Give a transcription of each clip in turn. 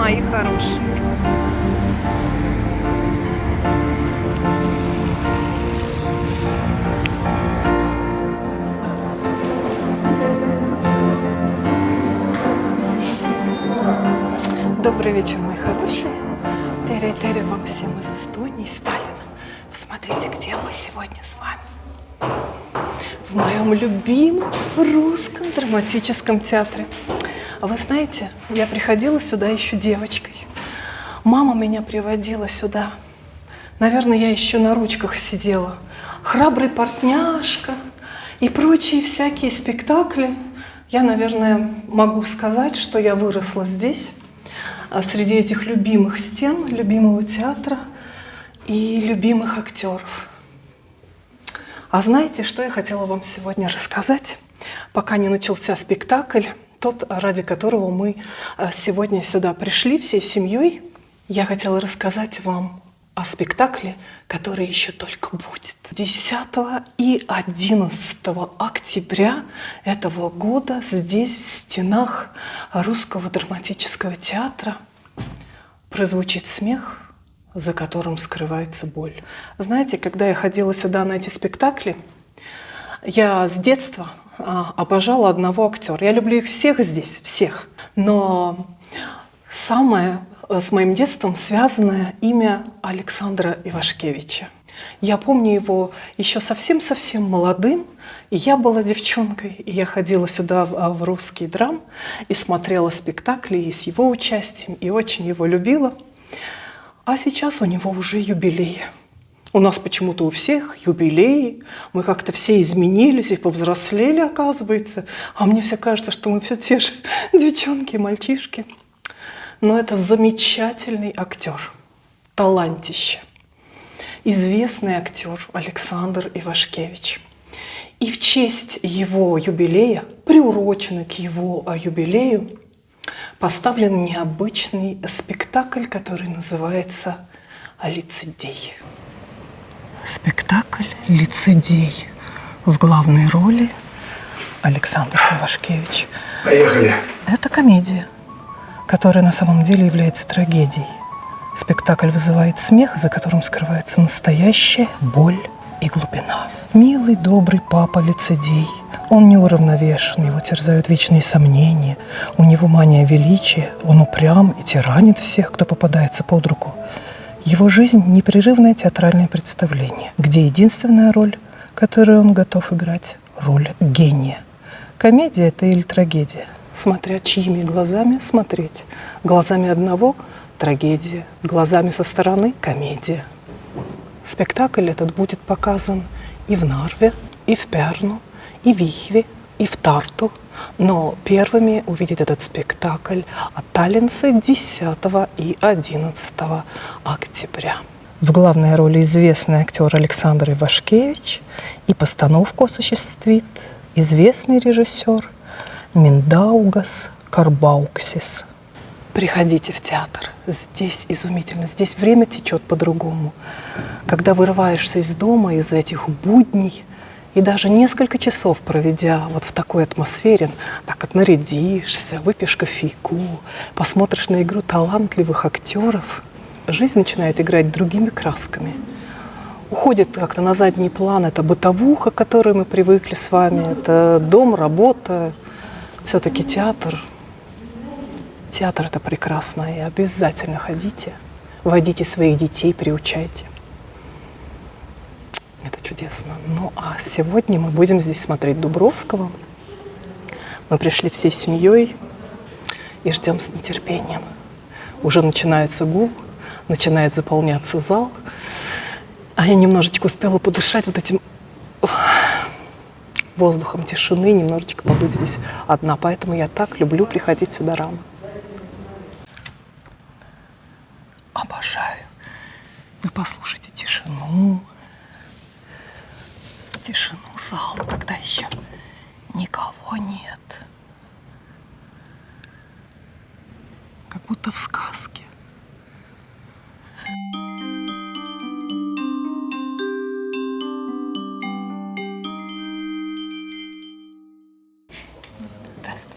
мои хорошие. Добрый вечер, мои хорошие. Терри-терри вам всем из Эстонии, Сталина. Посмотрите, где мы сегодня с вами. В моем любимом русском драматическом театре. А вы знаете, я приходила сюда еще девочкой. Мама меня приводила сюда. Наверное, я еще на ручках сидела. «Храбрый портняшка» и прочие всякие спектакли. Я, наверное, могу сказать, что я выросла здесь, среди этих любимых стен, любимого театра и любимых актеров. А знаете, что я хотела вам сегодня рассказать, пока не начался спектакль, тот, ради которого мы сегодня сюда пришли всей семьей? Я хотела рассказать вам о спектакле, который еще только будет. 10 и 11 октября этого года здесь, в стенах Русского драматического театра, прозвучит смех, за которым скрывается боль. Знаете, когда я ходила сюда на эти спектакли, я с детства обожала одного актера. Я люблю их всех здесь, всех. Но самое с моим детством связанное имя Александра Ивашкевича. Я помню его еще совсем-совсем молодым, и я была девчонкой, и я ходила сюда в русский драм и смотрела спектакли и с его участием, и очень его любила. А сейчас у него уже юбилей. У нас почему-то у всех юбилеи, мы как-то все изменились и повзрослели, оказывается. А мне все кажется, что мы все те же девчонки и мальчишки. Но это замечательный актер, талантище. Известный актер Александр Ивашкевич. И в честь его юбилея, приуроченный к его юбилею, поставлен необычный спектакль, который называется «Лицедей». Спектакль «Лицедей». В главной роли Александр Ивашкевич. Поехали. Это комедия, которая на самом деле является трагедией. Спектакль вызывает смех, за которым скрывается настоящая боль и глубина. Милый, добрый папа Лицедей. Он неуравновешен, его терзают вечные сомнения. У него мания величия, он упрям и тиранит всех, кто попадается под руку. Его жизнь – непрерывное театральное представление, где единственная роль, которую он готов играть – роль гения. Комедия – это или трагедия? Смотря чьими глазами смотреть. Глазами одного – трагедия, глазами со стороны – комедия. Спектакль этот будет показан и в Нарве, и в Перну, и в Ихве, и в Тарту. Но первыми увидят этот спектакль таллинцы 10 и 11 октября. В главной роли известный актер Александр Ивашкевич, и постановку осуществит известный режиссер Миндаугас Карбауксис. Приходите в театр. Здесь изумительно. Здесь время течет по-другому. Когда вырываешься из дома, из этих будней, и даже несколько часов проведя вот в такой атмосфере, так вот нарядишься, выпьешь кофейку, посмотришь на игру талантливых актеров, жизнь начинает играть другими красками. Уходит как-то на задний план эта бытовуха, к которой мы привыкли с вами. Это дом, работа. Все-таки театр. Театр – это прекрасно. И обязательно ходите, водите своих детей, приучайте. Это чудесно. Ну, а сегодня мы будем здесь смотреть Дубровского. Мы пришли всей семьей и ждем с нетерпением. Уже начинается гул, начинает заполняться зал. А я немножечко успела подышать вот этим воздухом тишины, немножечко побыть здесь одна. Поэтому я так люблю приходить сюда рано. Обожаю. Вы послушайте тишину. Тишину зала, когда еще никого нет. Как будто в сказке. Здравствуйте.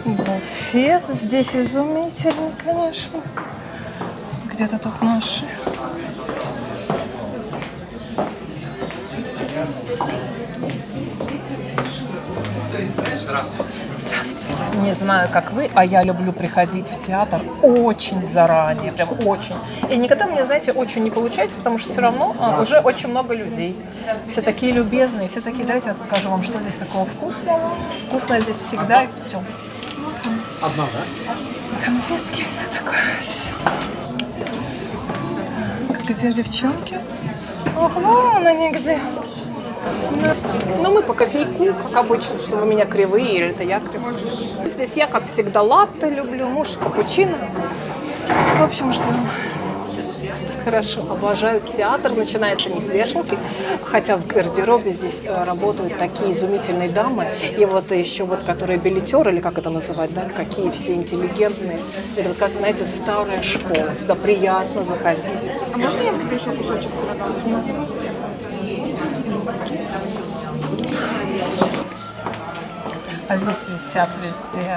Буфет здесь изумительный, конечно. Где-то тут наши. Здравствуйте. Здравствуйте. Не знаю, как вы, а я люблю приходить в театр очень заранее, прям очень. И никогда мне, знаете, очень не получается, потому что все равно уже очень много людей. Все такие любезные, все такие, давайте я покажу вам, что здесь такого вкусного. Вкусное здесь всегда и все. Одна, да? Конфетки, все такое. Все. Где девчонки? Ох, вон они где. Ну, мы по кофейку, как обычно, что вы меня кривые или это я кривая. Здесь я, как всегда, латте люблю, муж капучино. В общем, ждем. Хорошо, обожаю театр, начинается не с вешалки, хотя в гардеробе здесь работают такие изумительные дамы, и вот еще вот, которые билетеры, или как это называть, да, какие все интеллигентные. Это вот как, знаете, старая школа, сюда приятно заходить. А можно я тебе еще кусочек продам? А здесь висят везде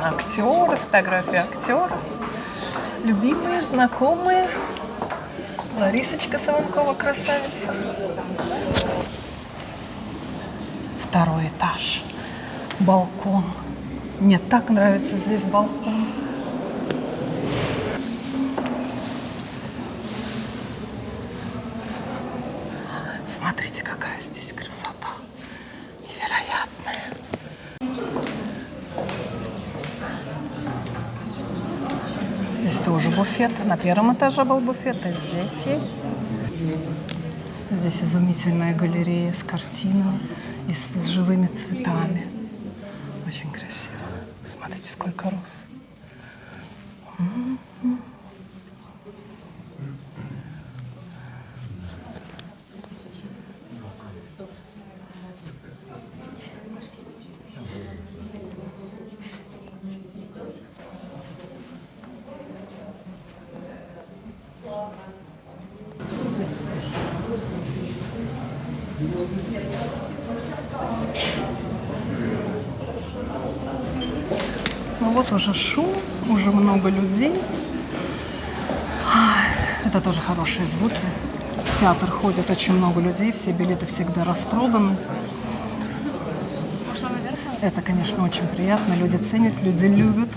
актеры, фотографии актеров. Любимые, знакомые. Ларисочка Савенкова, красавица. Второй этаж. Балкон. Мне так нравится здесь балкон. Смотрите, какая здесь красота. Невероятная. Здесь тоже буфет. На первом этаже был буфет, и здесь есть. Здесь изумительная галерея с картинами и с живыми цветами. Очень красиво. Смотрите, сколько роз. Ну вот уже шум, уже много людей. Это тоже хорошие звуки. В театр ходит очень много людей, все билеты всегда распроданы. Это, конечно, очень приятно. Люди ценят, люди любят,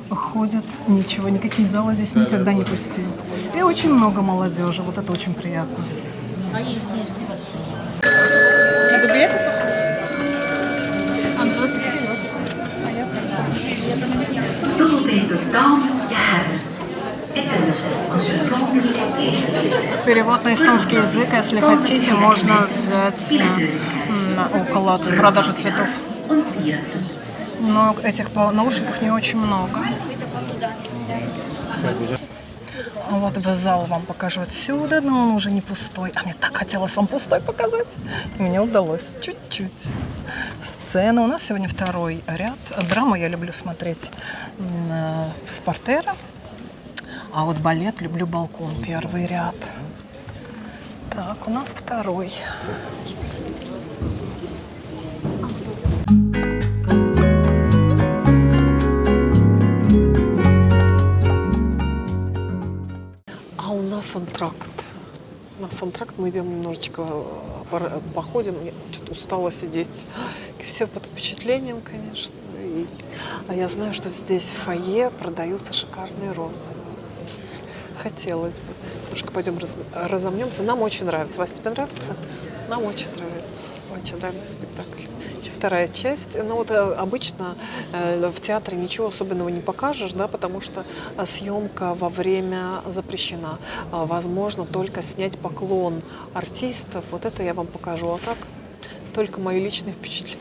ходят. Ничего, никакие залы здесь никогда не пустеют. И очень много молодежи. Вот это очень приятно. Надо билеты послушать? Ангела, ты вперед. А я сама. Lugupeetud daamid ja härrad, etendusel on sünkroonilise eestlased. Перевод на эстонский язык, если хотите, можно взять около продажи цветов. On piiratud. Но этих наушников не очень много. Вот зал вам покажу отсюда, но он уже не пустой. А мне так хотелось вам пустой показать. И мне удалось чуть-чуть. Сцена. У нас сегодня второй ряд. Драму я люблю смотреть с портера. А вот балет люблю балкон. Первый ряд. Так, у нас второй. Антракт. У нас антракт, мы идем немножечко походим. Я что-то устала сидеть. Все под впечатлением, конечно. А я знаю, что здесь в фойе продаются шикарные розы. Хотелось бы. Немножко пойдем разомнемся. Нам очень нравится. Вас тебе нравится? Нам очень нравится. Очень нравится спектакль. Еще вторая часть. Ну вот обычно в театре ничего особенного не покажешь, да, потому что съемка во время запрещена. Возможно только снять поклон артистов. Вот это я вам покажу. А так только мои личные впечатления.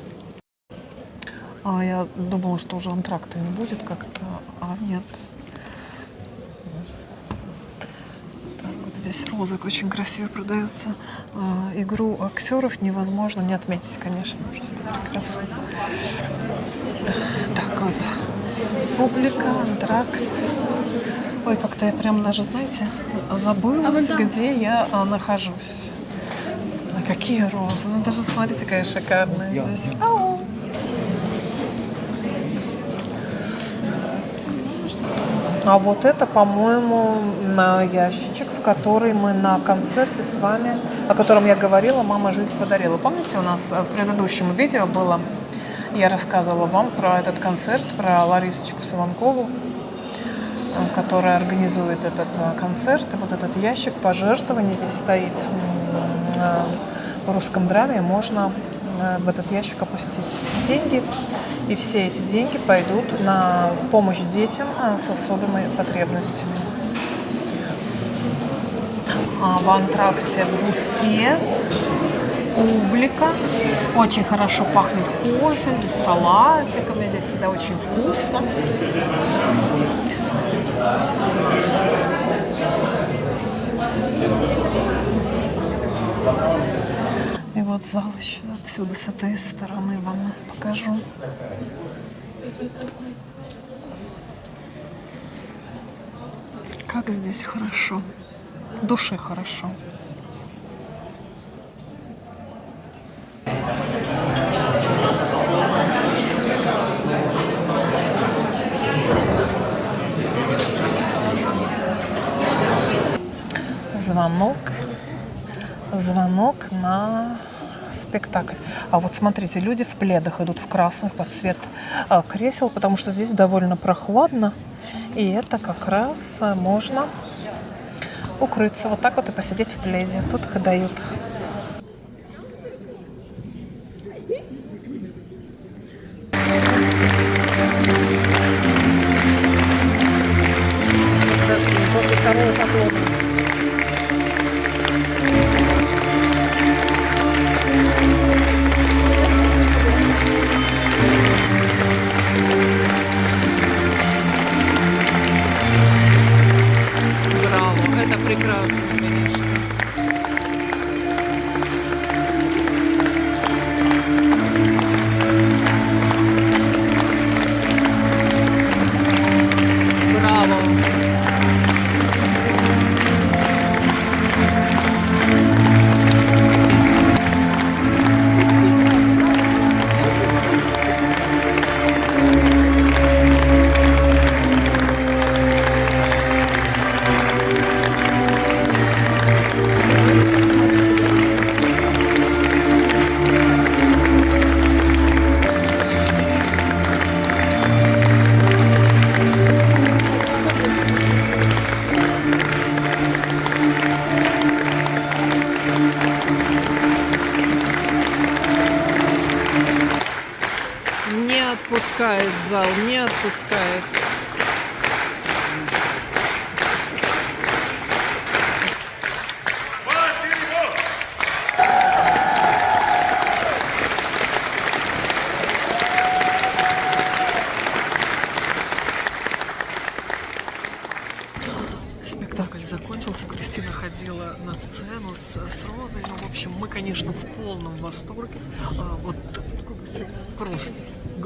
Я думала, что уже антракта не будет как-то. А нет. Здесь розы очень красиво продаются. Игру актеров невозможно не отметить, конечно, просто прекрасно. Так вот, публика, антракт. Ой, как-то я прям даже, знаете, забылась, где я нахожусь. Какие розы. Ну, даже смотрите, какая шикарная здесь. Ау! А вот это, по-моему, ящичек, в который мы на концерте с вами, о котором я говорила, «Мама жизнь подарила». Помните, у нас в предыдущем видео было, я рассказывала вам про этот концерт, про Ларисочку Саванкову, которая организует этот концерт. И вот этот ящик пожертвований здесь стоит в русском драме. Можно в этот ящик опустить деньги. И все эти деньги пойдут на помощь детям с особыми потребностями. В антракте буфет, публика. Очень хорошо пахнет кофе, здесь салатиками, здесь всегда очень вкусно. И вот зал еще отсюда, с этой стороны вам покажу. Как здесь хорошо. Душе хорошо. Звонок на спектакль. А вот смотрите, люди в пледах идут в красных под цвет кресел, потому что здесь довольно прохладно. И это как раз можно укрыться вот так вот и посидеть в пледе. Тут их и дают. После второго поклона. Браво, это прекрасно, конечно. Браво. Не отпускает зал, не отпускает. Спектакль закончился, Кристина ходила на сцену с Розой. Ну, в общем, мы, конечно, в полном восторге. Вот просто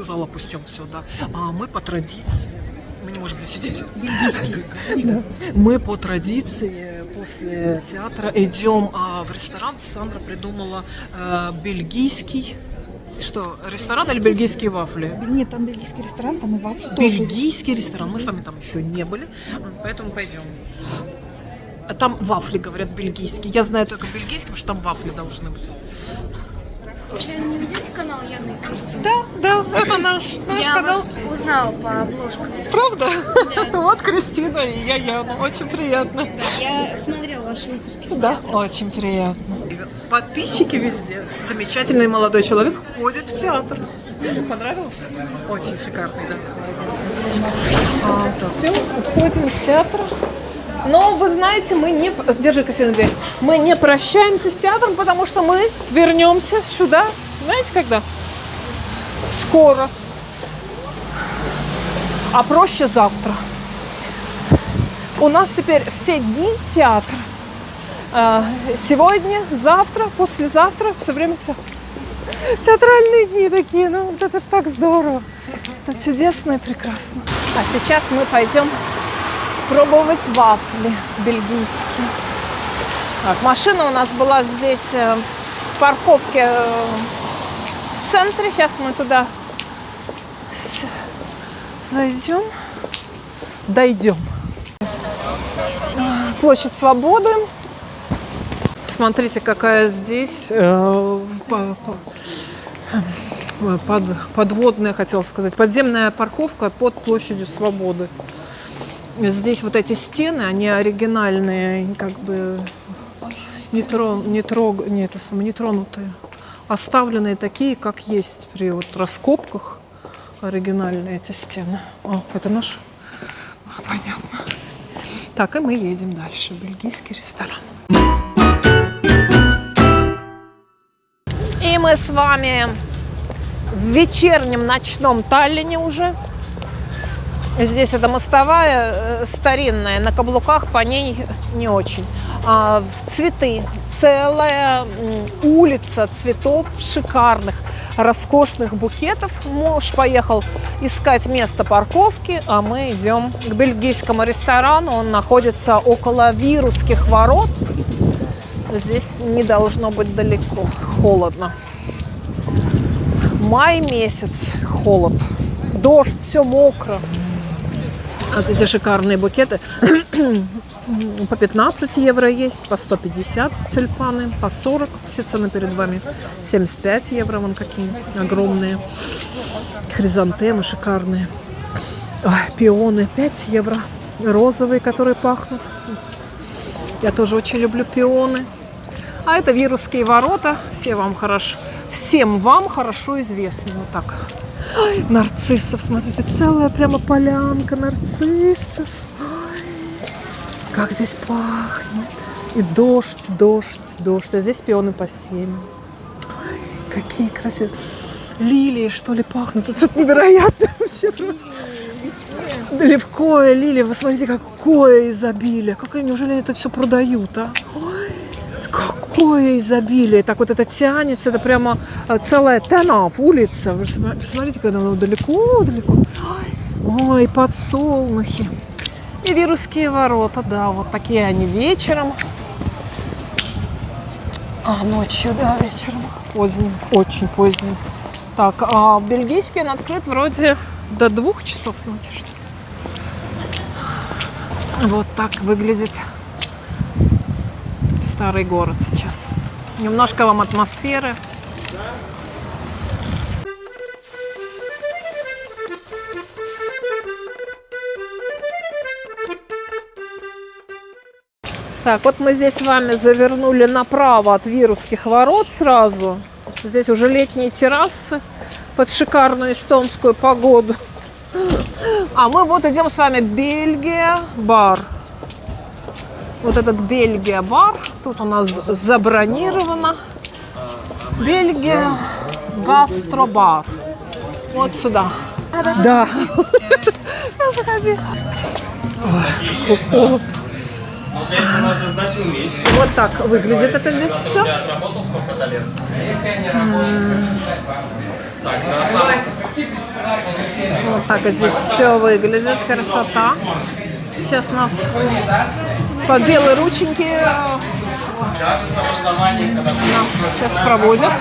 зал опустил все, да. А мы по традиции, мы не можем сидеть. Да. Мы по традиции после театра идем в ресторан. Сандра придумала бельгийский. Что, ресторан или бельгийские вафли? Нет, там бельгийский ресторан, там и вафли тоже. Бельгийский ресторан. Мы с вами там еще не были, поэтому пойдем. Там вафли, говорят, бельгийские. Я знаю только бельгийский, потому что там вафли должны быть. Случайно не ведете канал Яны и Кристины? Да, это наш Я канал. вас узнала по обложкам. Правда? Вот Кристина и я Яна. Очень приятно. Я смотрела ваши выпуски с Да, театра. очень приятно. Подписчики везде. Замечательный молодой человек ходит в театр. Понравилось? Очень шикарный, да. Все, уходим из театра. Но вы знаете, мы не... Держи, Кристина, дверь. Мы не прощаемся с театром, потому что мы вернемся сюда. Знаете, когда? Скоро. А проще завтра. У нас теперь все дни театр. Сегодня, завтра, послезавтра, все время театральные дни такие. Ну, вот это ж так здорово. Это чудесно и прекрасно. А сейчас мы пойдем пробовать вафли бельгийские. Так, машина у нас была здесь в парковке в центре. Сейчас мы туда зайдем. дойдем. Площадь Свободы. Смотрите, какая здесь подводная, хотела сказать, подземная парковка под площадью Свободы. Здесь вот эти стены, они оригинальные, как бы нетронутые, оставленные такие, как есть при вот раскопках. Оригинальные эти стены. О, это наш? Понятно. Так, и мы едем дальше. Бельгийский ресторан. И мы с вами в вечернем ночном Таллине уже. Здесь эта мостовая старинная, на каблуках по ней не очень. Цветы. Целая улица цветов шикарных, роскошных букетов. Муж поехал искать место парковки, а мы идем к бельгийскому ресторану. Он находится около Вирусских ворот. Здесь не должно быть далеко. Холодно. Май месяц, холод. Дождь, все мокро. Вот эти шикарные букеты. По 15 евро есть, по 150 тюльпаны, по 40, все цены перед вами. 75 евро, вон какие огромные. Хризантемы шикарные. Ой, пионы 5 евро. Розовые, которые пахнут. Я тоже очень люблю пионы. А это Вирусские ворота. Всем вам хорошо известны. Вот так. Ой, нарциссов, смотрите, целая прямо полянка нарциссов. Ой, как здесь пахнет. И дождь. А здесь пионы по 7. Ой, какие красивые. Лилии, что ли, пахнут. Это что-то невероятное вообще просто. Левкое, лилия. Вы смотрите, какое изобилие. Неужели это все продают, а? Ой, какое изобилие. Так вот это тянется. Это прямо целая Тенав, улица. Вы посмотрите, когда оно далеко. Ой, подсолнухи. И Вирусские ворота, да, вот такие они вечером. Ночью, да, вечером. Поздним, очень поздним. Так, а бельгийский он открыт вроде до 2 часов ночи, что ли. Вот так выглядит старый город сейчас. Немножко вам атмосферы. Так, вот мы здесь с вами завернули направо от Вирусских ворот сразу. Здесь уже летние террасы под шикарную эстонскую погоду. А мы вот идем с вами Бельгия бар. Вот этот Бельгия бар. Тут у нас забронировано. Бельгия гастробар. Вот сюда. Да. Заходи. Ой, холод. Вот так выглядит это здесь все. Вот так здесь все выглядит. Красота. Сейчас нас по белой рученьке нас сейчас проводят.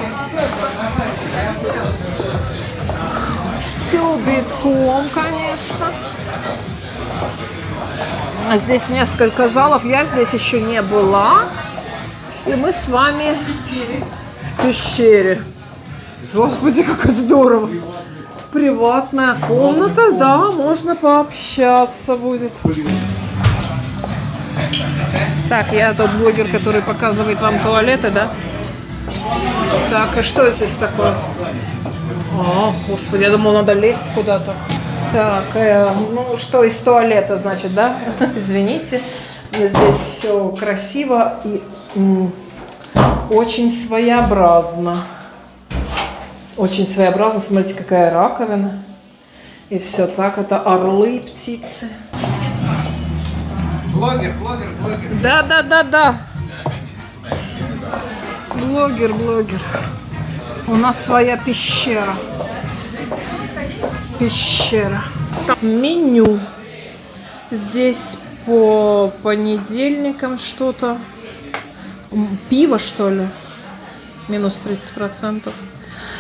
Все битком, конечно. А здесь несколько залов. Я здесь еще не была. И мы с вами в пещере. Господи, как здорово. Приватная комната, да, можно пообщаться будет. Так, я тот блогер, который показывает вам туалеты, да? Так, и что здесь такое? О, господи, я думала, надо лезть куда-то. Так, ну что из туалета, значит, да? Извините, здесь все красиво и очень своеобразно. Очень своеобразно. Смотрите, какая раковина. И все так, это орлы и птицы. Блогер. Да. Блогер. У нас своя пещера. Меню. Здесь по понедельникам что-то. Пиво, что ли? Минус 30%.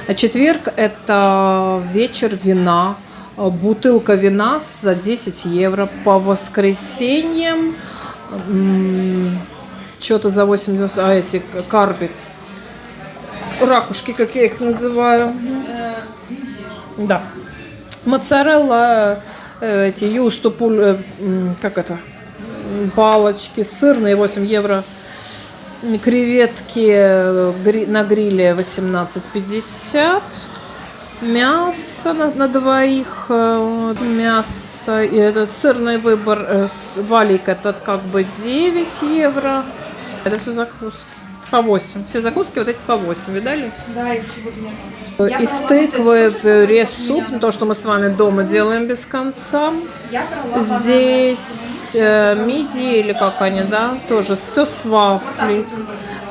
А четверг – это вечер вина. Бутылка вина за 10 евро. По воскресеньям что-то за 80, а эти карбит. Ракушки, как я их называю. Да. Моцарелла, эти юступуль, как это, палочки, сырные 8 евро. Креветки на гриле 18,50. Мясо на двоих. Мясо. И это сырный выбор. Валик этот как бы 9 евро. Это все закуски. По 8. Все закуски вот эти по 8. Видали? Да, и чего нет. Из тыквы, пюре, суп. То, что мы с вами дома делаем без конца. Здесь мидии, или как они, да? Тоже все с вафлей.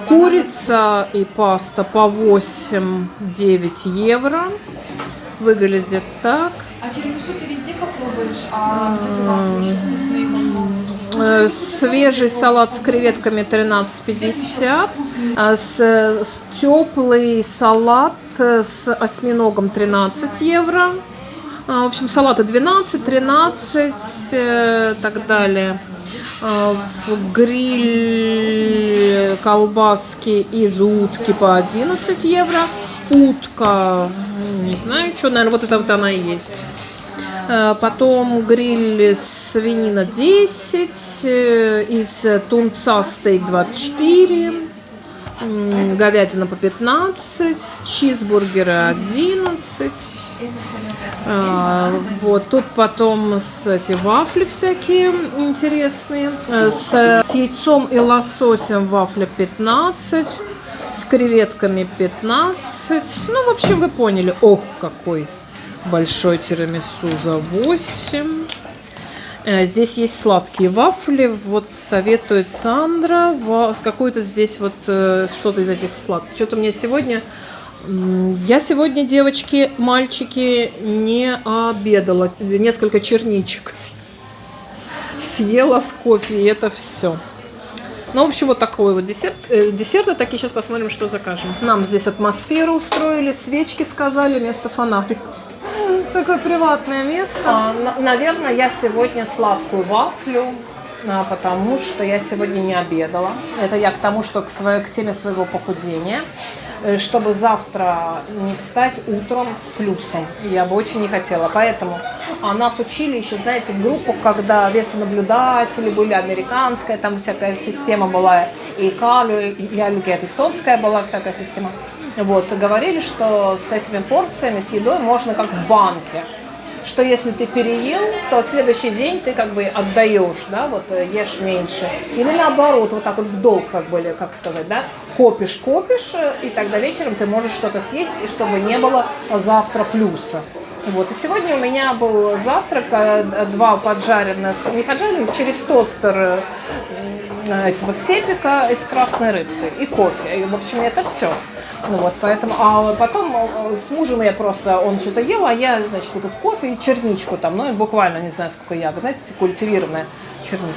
Курица и паста по 8-9 евро. Выглядит так. А тирамису ты везде попробуешь, а Свежий салат с креветками 13,50. Теплый салат с осьминогом 13 евро. В общем, салаты 12, 13 и так далее. В гриль колбаски из утки по 11 евро. Утка, не знаю, что, наверное, вот это вот она и есть. Потом гриль свинина 10, из тунца стейк 24, говядина по 15, чизбургеры 11. Вот тут потом эти вафли всякие интересные. С яйцом и лососем вафля 15, с креветками 15. Ну, в общем, вы поняли. Ох, какой большой тирамису за 8. Здесь есть сладкие вафли. Вот советует Сандра. Какой-то здесь вот что-то из этих сладких. Что-то мне сегодня... Я сегодня, девочки, мальчики, не обедала. Несколько черничек съела с кофе, и это все. Ну, в общем, вот такой вот десерт. Десерты такие, сейчас посмотрим, что закажем. Нам здесь атмосферу устроили, свечки сказали вместо фонариков. Такое приватное место. Наверное, я сегодня сладкую вафлю, потому что я сегодня не обедала. Это я к тому, что к теме своего похудения. Чтобы завтра не встать утром с плюсом. Я бы очень не хотела. Поэтому нас учили еще, знаете, в группу, когда весонаблюдатели были, американская, там всякая система была, и Калю, и Альгет, эстонская была всякая система. Вот, говорили, что с этими порциями, с едой можно как в банке. Что если ты переел, то в следующий день ты как бы отдаешь, да, вот ешь меньше. Или наоборот, вот так вот в долг, как бы, как сказать, да, копишь, и тогда вечером ты можешь что-то съесть, и чтобы не было завтра плюса. Вот, и сегодня у меня был завтрак, 2 поджаренных, не поджаренных, через тостер этого сепика с красной рыбкой и кофе. И, в общем, это все. Ну вот, поэтому, а потом с мужем я просто, он что-то ел, а я, значит, тут кофе и черничку там, ну, буквально, не знаю, сколько ягод, знаете, культивированная черника.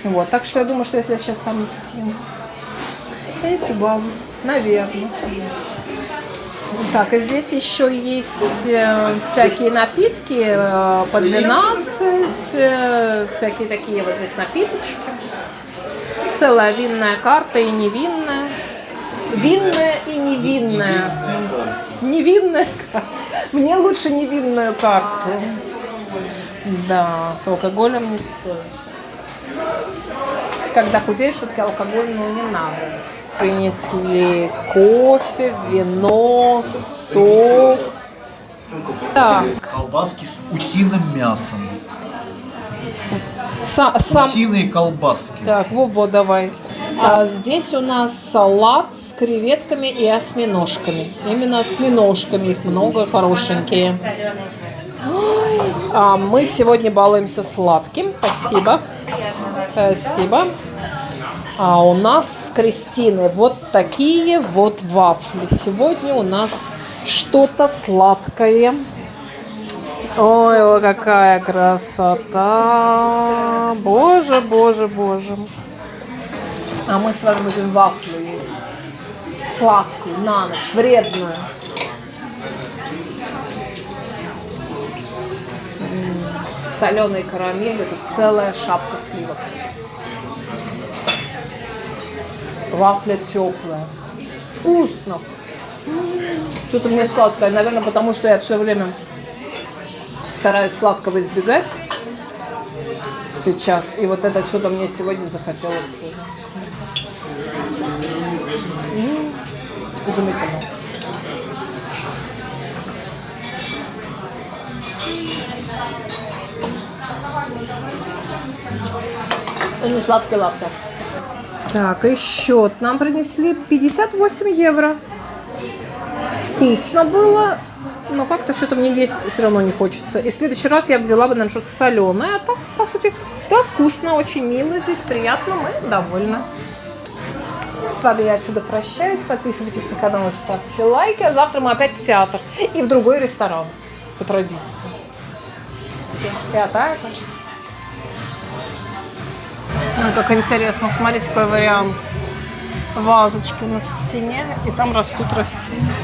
Вот, так что я думаю, что если я сейчас сам съем, я и прибавлю, наверное. Так, и здесь еще есть всякие напитки по 12, всякие такие вот здесь напиточки. Целая винная карта и невинная. Винная и невинная. Невинная карта. Мне лучше невинную карту. Да, с алкоголем не стоит. Когда худеешь, все-таки алкоголь, не надо. Принесли кофе, вино, сок. Так. Колбаски с утиным мясом. Утиные колбаски. Так, вот, давай. А здесь у нас салат с креветками и осьминожками. Именно осьминожками, их много, хорошенькие. А мы сегодня балуемся сладким. Спасибо. Спасибо. А у нас с Кристиной вот такие вот вафли. Сегодня у нас что-то сладкое. Ой, какая красота! Боже, боже, боже. А мы с вами будем вафлю есть. Сладкую, на ночь, вредную. с соленой карамелью. Тут целая шапка сливок. Вафля теплая. Вкусно. Что-то мне сладкое. Наверное, потому что я все время стараюсь сладкого избегать сейчас. И вот это что-то мне сегодня захотелось. Изумительно. И не сладкий лапка. Так, и счет нам принесли 58 евро. Вкусно было, но как-то что-то мне есть все равно не хочется. И в следующий раз я взяла бы, наверное, что-то соленое. А так, по сути, да, вкусно, очень мило здесь, приятно, мы довольны. С вами я отсюда прощаюсь. Подписывайтесь на канал и ставьте лайки. А завтра мы опять в театр и в другой ресторан, по традиции. Всем пятая. Ну, как интересно, смотрите, какой вариант. Вазочки на стене, и там растут растения.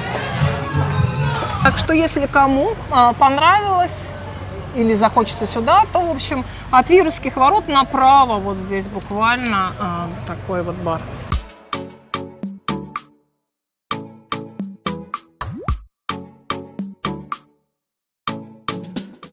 Так что, если кому понравилось или захочется сюда, то, в общем, от Вирусских ворот направо, вот здесь буквально такой вот бар.